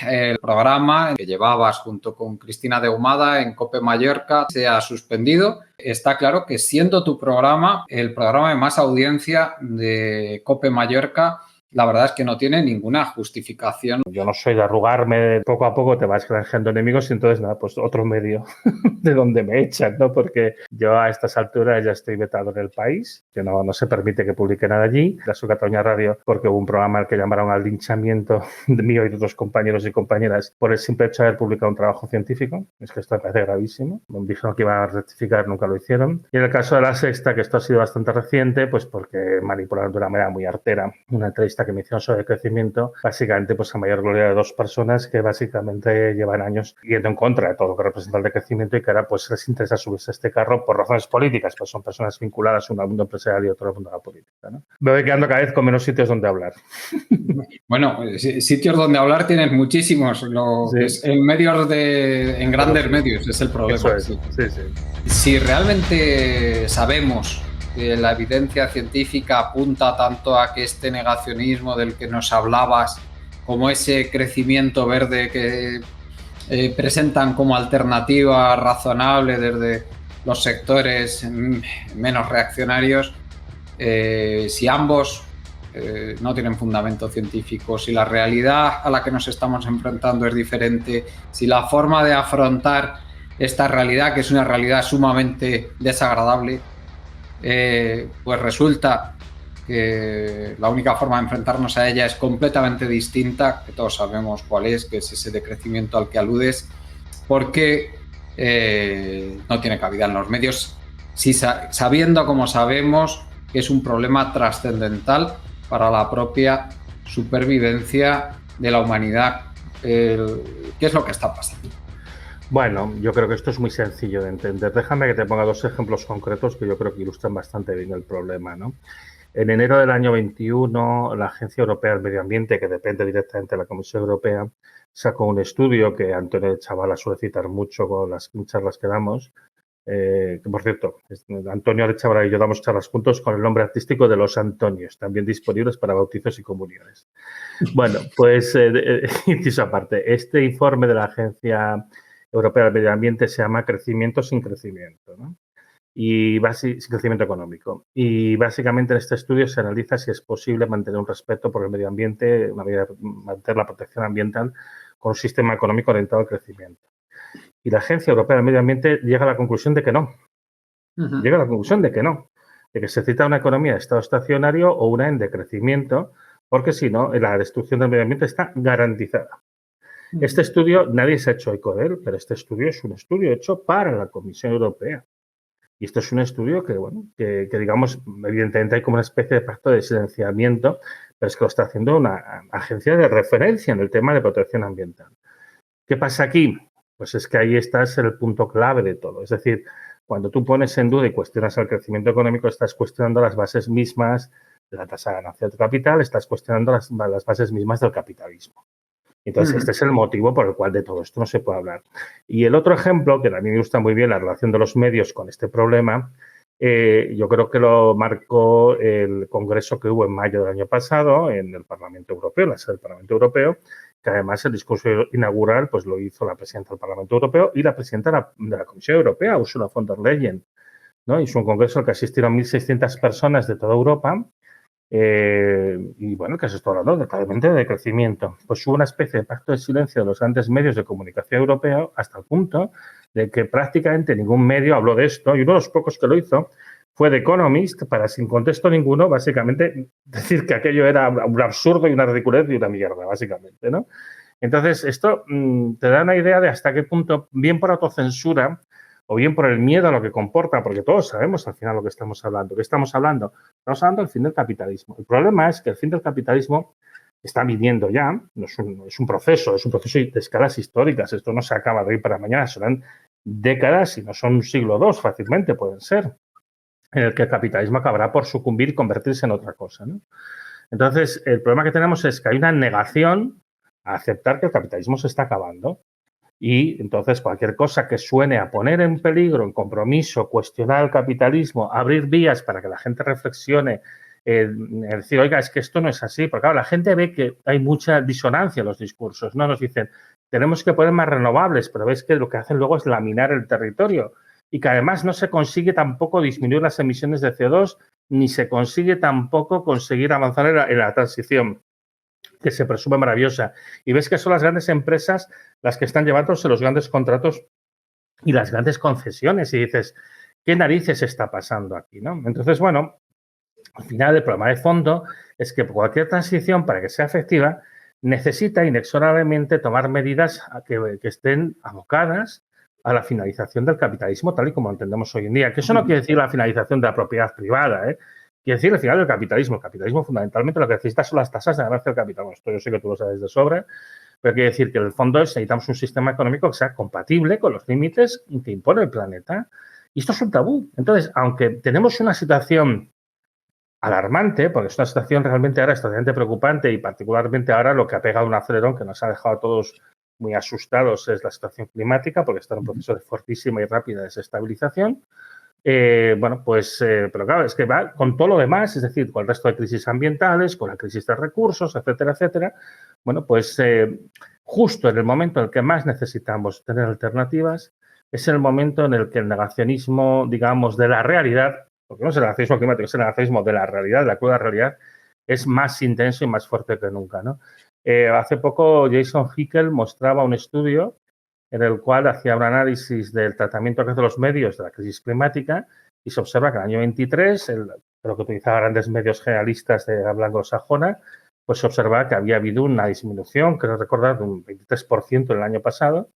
el programa que llevabas junto con Cristina de Ahumada en COPE Mallorca se ha suspendido. Está claro que siendo tu programa el programa de más audiencia de COPE Mallorca, la verdad es que no tiene ninguna justificación. Yo no soy de arrugarme, poco a poco te vas granjeando enemigos y entonces nada, pues otro medio de donde me echan, ¿no? Porque yo a estas alturas ya estoy vetado en el país, que no se permite que publique nada allí. La Su Cataluña Radio, porque hubo un programa al que llamaron al linchamiento de mío y de otros compañeros y compañeras por el simple hecho de haber publicado un trabajo científico. Es que esto me parece gravísimo. Me dijeron que iban a rectificar, nunca lo hicieron. Y en el caso de La Sexta, que esto ha sido bastante reciente, pues porque manipularon de una manera muy artera una entrevista que me hicieron sobre crecimiento, básicamente pues a mayor gloria de dos personas que básicamente llevan años yendo en contra de todo lo que representa el decrecimiento y que ahora pues les interesa subirse a este carro por razones políticas, pues son personas vinculadas uno al mundo empresarial y otro al mundo de la política, ¿no? Me voy quedando cada vez con menos sitios donde hablar. Bueno, sitios donde hablar tienes muchísimos. Sí. En grandes medios es el problema. Eso es. Sí. Sí. Si realmente sabemos que la evidencia científica apunta tanto a que este negacionismo del que nos hablabas, como ese crecimiento verde que presentan como alternativa razonable desde los sectores menos reaccionarios, si ambos no tienen fundamento científico, si la realidad a la que nos estamos enfrentando es diferente, si la forma de afrontar esta realidad, que es una realidad sumamente desagradable, pues resulta que la única forma de enfrentarnos a ella es completamente distinta, que todos sabemos cuál es, que es ese decrecimiento al que aludes, porque no tiene cabida en los medios, sabiendo como sabemos que es un problema trascendental para la propia supervivencia de la humanidad. ¿Qué es lo que está pasando? Bueno, yo creo que esto es muy sencillo de entender. Déjame que te ponga dos ejemplos concretos que yo creo que ilustran bastante bien el problema, ¿no? En enero del año 21, la Agencia Europea del Medio Ambiente, que depende directamente de la Comisión Europea, sacó un estudio que Antonio de Chavala suele citar mucho con las charlas que damos, que por cierto, Antonio de Chavala y yo damos charlas juntos con el nombre artístico de Los Antonios, también disponibles para bautizos y comuniones. Bueno, pues, inciso aparte, este informe de la Agencia Europea del Medio Ambiente se llama Crecimiento sin crecimiento, ¿no? Y sin crecimiento económico. Y básicamente en este estudio se analiza si es posible mantener un respeto por el medio ambiente, mantener la protección ambiental con un sistema económico orientado al crecimiento. Y la Agencia Europea del Medio Ambiente llega a la conclusión de que no. Llega a la conclusión de que no. De que se necesita una economía de estado estacionario o una en decrecimiento, porque si no, la destrucción del medio ambiente está garantizada. Este estudio, nadie se ha hecho eco de él, pero este estudio es un estudio hecho para la Comisión Europea. Y esto es un estudio que, bueno, que digamos, evidentemente hay como una especie de pacto de silenciamiento, pero es que lo está haciendo una agencia de referencia en el tema de protección ambiental. ¿Qué pasa aquí? Pues es que ahí está el punto clave de todo. Es decir, cuando tú pones en duda y cuestionas el crecimiento económico, estás cuestionando las bases mismas de la tasa de ganancia del capital, estás cuestionando las bases mismas del capitalismo. Entonces, este es el motivo por el cual de todo esto no se puede hablar. Y el otro ejemplo, que también me gusta muy bien la relación de los medios con este problema, yo creo que lo marcó el congreso que hubo en mayo del año pasado en el Parlamento Europeo, la sede del Parlamento Europeo, que además el discurso inaugural pues lo hizo la presidenta del Parlamento Europeo y la presidenta de la Comisión Europea, Ursula von der Leyen, ¿no? Hizo un congreso al que asistieron 1.600 personas de toda Europa. Y bueno, que se está hablando claramente de crecimiento. Pues hubo una especie de pacto de silencio de los grandes medios de comunicación europeos hasta el punto de que prácticamente ningún medio habló de esto y uno de los pocos que lo hizo fue The Economist, para sin contexto ninguno, básicamente decir que aquello era un absurdo y una ridiculez y una mierda, básicamente, ¿no? Entonces, esto te da una idea de hasta qué punto, bien por autocensura, o bien por el miedo a lo que comporta, porque todos sabemos al final lo que estamos hablando. ¿Qué estamos hablando? Estamos hablando del fin del capitalismo. El problema es que el fin del capitalismo está viniendo ya, no es un proceso de escalas históricas. Esto no se acaba de hoy para mañana, serán décadas y no son un siglo o dos, fácilmente pueden ser, en el que el capitalismo acabará por sucumbir y convertirse en otra cosa, ¿no? Entonces, el problema que tenemos es que hay una negación a aceptar que el capitalismo se está acabando. Y entonces cualquier cosa que suene a poner en peligro, en compromiso, cuestionar el capitalismo, abrir vías para que la gente reflexione decir, oiga, es que esto no es así, porque claro, la gente ve que hay mucha disonancia en los discursos, ¿no? Nos dicen, tenemos que poner más renovables, pero ves que lo que hacen luego es laminar el territorio y que además no se consigue tampoco disminuir las emisiones de CO2 ni se consigue tampoco conseguir avanzar en la transición, que se presume maravillosa. Y ves que son las grandes empresas las que están llevándose los grandes contratos y las grandes concesiones. Y dices, ¿qué narices está pasando aquí, no? Entonces, bueno, al final el problema de fondo es que cualquier transición, para que sea efectiva, necesita inexorablemente tomar medidas que estén abocadas a la finalización del capitalismo tal y como lo entendemos hoy en día. Que eso no quiere decir la finalización de la propiedad privada, ¿eh? Quiere decir el final del capitalismo. El capitalismo fundamentalmente lo que necesita son las tasas de ganancia del capital. Bueno, esto yo sé que tú lo sabes de sobra, pero quiere decir que en el fondo necesitamos un sistema económico que sea compatible con los límites que impone el planeta. Y esto es un tabú. Entonces, aunque tenemos una situación alarmante, porque es una situación realmente ahora extremadamente preocupante y particularmente ahora lo que ha pegado un acelerón que nos ha dejado a todos muy asustados es la situación climática, porque está en un proceso de fortísima y rápida desestabilización. Pero claro, es que va con todo lo demás, es decir, con el resto de crisis ambientales, con la crisis de recursos, etcétera, etcétera. Bueno, pues justo en el momento en el que más necesitamos tener alternativas, es el momento en el que el negacionismo, digamos, de la realidad, porque no es el negacionismo climático, es el negacionismo de la realidad, de la cruda realidad, es más intenso y más fuerte que nunca, ¿no? Hace poco Jason Hickel mostraba un estudio en el cual hacía un análisis del tratamiento que hacen los medios de la crisis climática y se observa que en el año 23, creo que utilizaba grandes medios generalistas de habla anglosajona, pues se observaba que había habido una disminución, creo recordar, de un 23% el año pasado,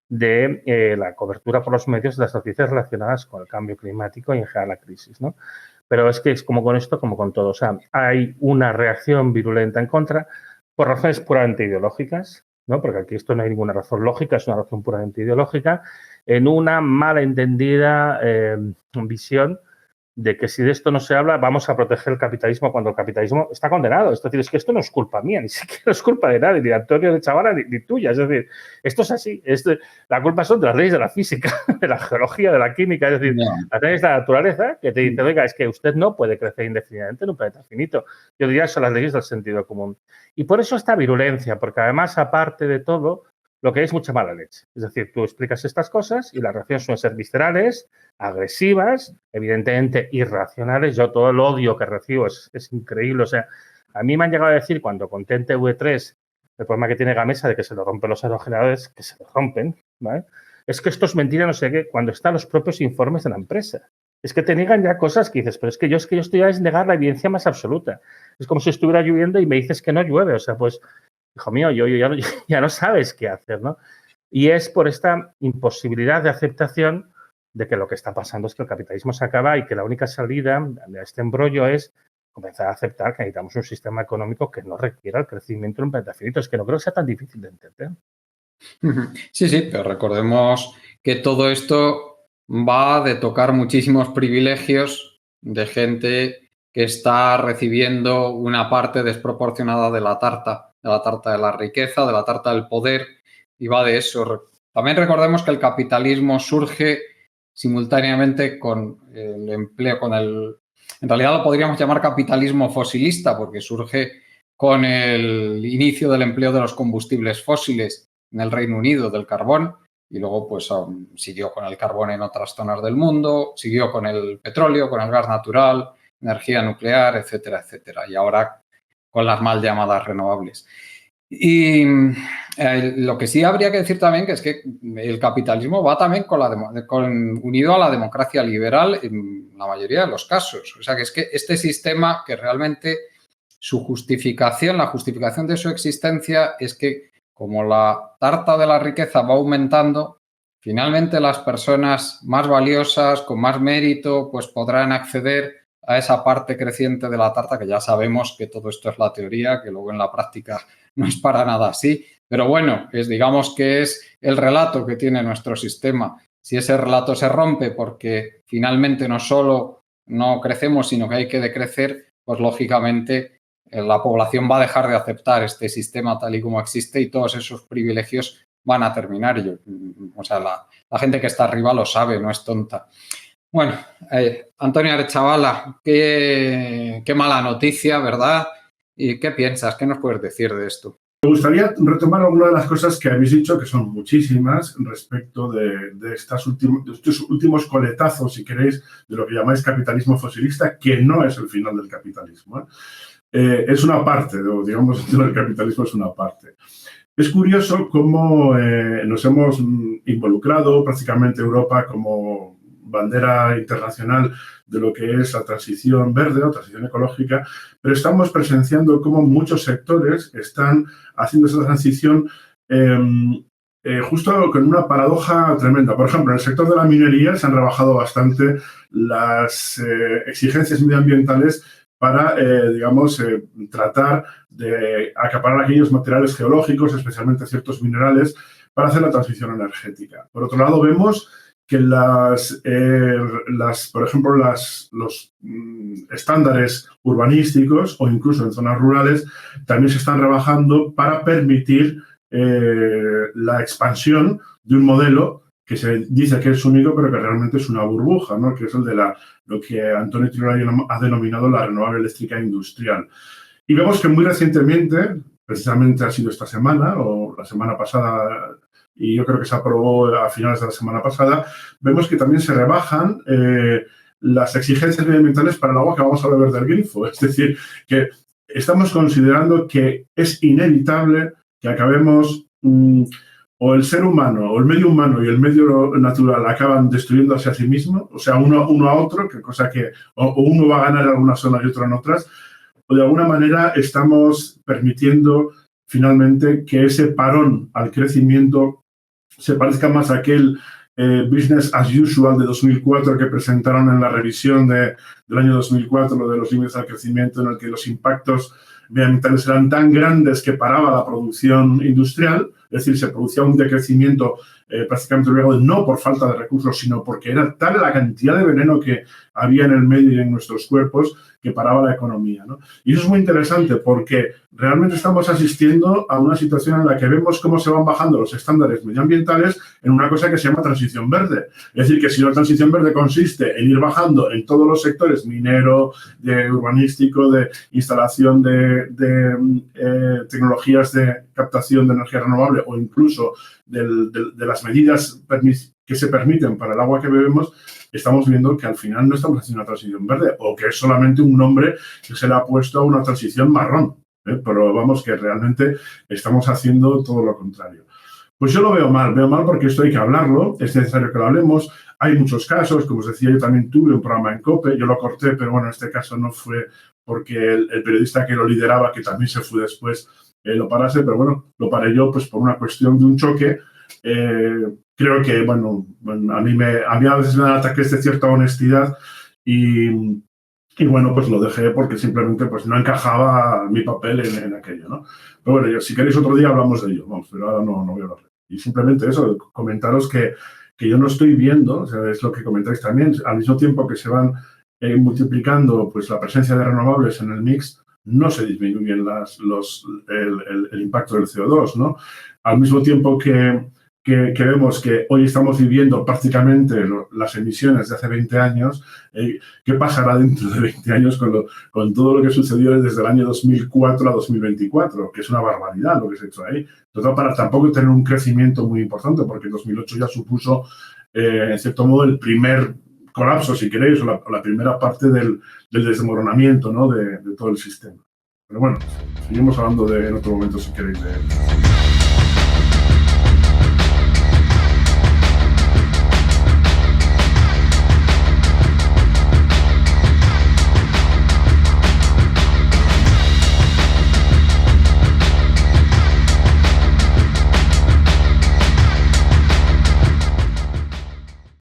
de la cobertura por los medios de las noticias relacionadas con el cambio climático y en general la crisis, ¿no? Pero es que es como con esto, como con todo. O sea, hay una reacción virulenta en contra por razones puramente ideológicas, ¿no? Porque aquí esto no hay ninguna razón lógica, es una razón puramente ideológica, en una mala entendida visión de que si de esto no se habla, vamos a proteger el capitalismo cuando el capitalismo está condenado. Es decir, es que esto no es culpa mía, ni siquiera es culpa de nadie, ni de Antonio de Chavala, ni tuya. Es decir, esto es así. La culpa son de las leyes de la física, de la geología, de la química, es decir, las leyes de la naturaleza que te dicen, oiga, es que usted no puede crecer indefinidamente en un planeta finito. Yo diría que son las leyes del sentido común. Y por eso esta virulencia, porque además, aparte de todo, lo que hay es mucha mala leche. Es decir, tú explicas estas cosas y las reacciones suelen ser viscerales, agresivas, evidentemente irracionales. Yo todo el odio que recibo es increíble. O sea, a mí me han llegado a decir cuando conté en TV3 el problema que tiene Gamesa de que se le rompen los aerogeneradores, que se le rompen, ¿vale? Es que esto es mentira, no sé qué, cuando están los propios informes de la empresa. Es que te niegan ya cosas que dices, pero es que yo estoy a negar la evidencia más absoluta. Es como si estuviera lloviendo y me dices que no llueve. O sea, pues, hijo mío, yo ya no sabes qué hacer, ¿no? Y es por esta imposibilidad de aceptación de que lo que está pasando es que el capitalismo se acaba y que la única salida de este embrollo es comenzar a aceptar que necesitamos un sistema económico que no requiera el crecimiento en un planeta finito. Es que no creo que sea tan difícil de entender. Sí, pero recordemos que todo esto va de tocar muchísimos privilegios de gente que está recibiendo una parte desproporcionada de la tarta de la riqueza, de la tarta del poder, y va de eso. También recordemos que el capitalismo surge simultáneamente con el empleo, en realidad lo podríamos llamar capitalismo fosilista, porque surge con el inicio del empleo de los combustibles fósiles en el Reino Unido, del carbón, y luego pues siguió con el carbón en otras zonas del mundo, siguió con el petróleo, con el gas natural, energía nuclear, etcétera, etcétera, y ahora con las mal llamadas renovables. Y lo que sí habría que decir también que es que el capitalismo va también unido a la democracia liberal en la mayoría de los casos. O sea, que es que este sistema que realmente la justificación de su existencia es que como la tarta de la riqueza va aumentando, finalmente las personas más valiosas, con más mérito, pues podrán acceder a esa parte creciente de la tarta, que ya sabemos que todo esto es la teoría, que luego en la práctica no es para nada así. Pero bueno, digamos que es el relato que tiene nuestro sistema. Si ese relato se rompe porque finalmente no solo no crecemos, sino que hay que decrecer, pues lógicamente la población va a dejar de aceptar este sistema tal y como existe y todos esos privilegios van a terminar. O sea, la gente que está arriba lo sabe, no es tonta. Bueno, Antonio Arechavala, qué mala noticia, ¿verdad? ¿Y qué piensas? ¿Qué nos puedes decir de esto? Me gustaría retomar algunas de las cosas que habéis dicho, que son muchísimas, respecto de estos últimos coletazos, si queréis, de lo que llamáis capitalismo fosilista, que no es el final del capitalismo. Es una parte, digamos, el capitalismo es una parte. Es curioso cómo nos hemos involucrado prácticamente Europa como bandera internacional de lo que es la transición verde o transición ecológica, pero estamos presenciando cómo muchos sectores están haciendo esa transición justo con una paradoja tremenda. Por ejemplo, en el sector de la minería se han rebajado bastante las exigencias medioambientales para, tratar de acaparar aquellos materiales geológicos, especialmente ciertos minerales, para hacer la transición energética. Por otro lado, vemos que por ejemplo, los estándares urbanísticos o incluso en zonas rurales también se están rebajando para permitir la expansión de un modelo que se dice que es único, pero que realmente es una burbuja, ¿no? Que es el de lo que Antonio Tirolari ha denominado la renovable eléctrica industrial. Y vemos que muy recientemente, precisamente ha sido esta semana o la semana pasada, y yo creo que se aprobó a finales de la semana pasada, vemos que también se rebajan las exigencias medioambientales para el agua que vamos a beber del grifo. Es decir, que estamos considerando que es inevitable que acabemos, o el ser humano, o el medio humano y el medio natural acaban destruyéndose a sí mismos, o sea, uno a otro, que cosa que o uno va a ganar en alguna zona y otro en otras, o de alguna manera estamos permitiendo finalmente que ese parón al crecimiento se parezca más a aquel business as usual de 2004 que presentaron en la revisión del año 2004, lo de los límites al crecimiento, en el que los impactos medioambientales eran tan grandes que paraba la producción industrial, es decir, se producía un decrecimiento prácticamente obligado, no por falta de recursos, sino porque era tal la cantidad de veneno que había en el medio y en nuestros cuerpos que paraba la economía, ¿no? Y eso es muy interesante porque realmente estamos asistiendo a una situación en la que vemos cómo se van bajando los estándares medioambientales en una cosa que se llama transición verde. Es decir, que si la transición verde consiste en ir bajando en todos los sectores, minero, de urbanístico, de instalación de tecnologías de captación de energía renovable o incluso de las medidas que se permiten para el agua que bebemos, estamos viendo que al final no estamos haciendo una transición verde o que es solamente un nombre que se le ha puesto a una transición marrón. Pero vamos, que realmente estamos haciendo todo lo contrario. Pues yo lo veo mal porque esto hay que hablarlo, es necesario que lo hablemos. Hay muchos casos, como os decía, yo también tuve un programa en COPE, yo lo corté, pero bueno, en este caso no fue porque el periodista que lo lideraba, que también se fue después, lo parase, pero bueno, lo paré yo pues por una cuestión de un choque. Creo que, bueno, a mí a veces me dan ataques de cierta honestidad y bueno, pues lo dejé porque simplemente pues no encajaba mi papel en aquello, ¿no? Pero bueno, si queréis otro día hablamos de ello, vamos, pero ahora no voy a hablar. Y simplemente eso, comentaros que yo no estoy viendo, o sea, es lo que comentáis también, al mismo tiempo que se van multiplicando pues la presencia de renovables en el mix, no se disminuyen el impacto del CO2, ¿no? Al mismo tiempo que vemos que hoy estamos viviendo prácticamente las emisiones de hace 20 años, ¿qué pasará dentro de 20 años con todo lo que sucedió desde el año 2004 a 2024? Que es una barbaridad lo que se ha hecho ahí. Total, para tampoco tener un crecimiento muy importante, porque en 2008 ya supuso, en cierto modo, el primer colapso, si queréis, o la primera parte del desmoronamiento, ¿no? de todo el sistema. Pero bueno, seguimos hablando en otro momento, si queréis, de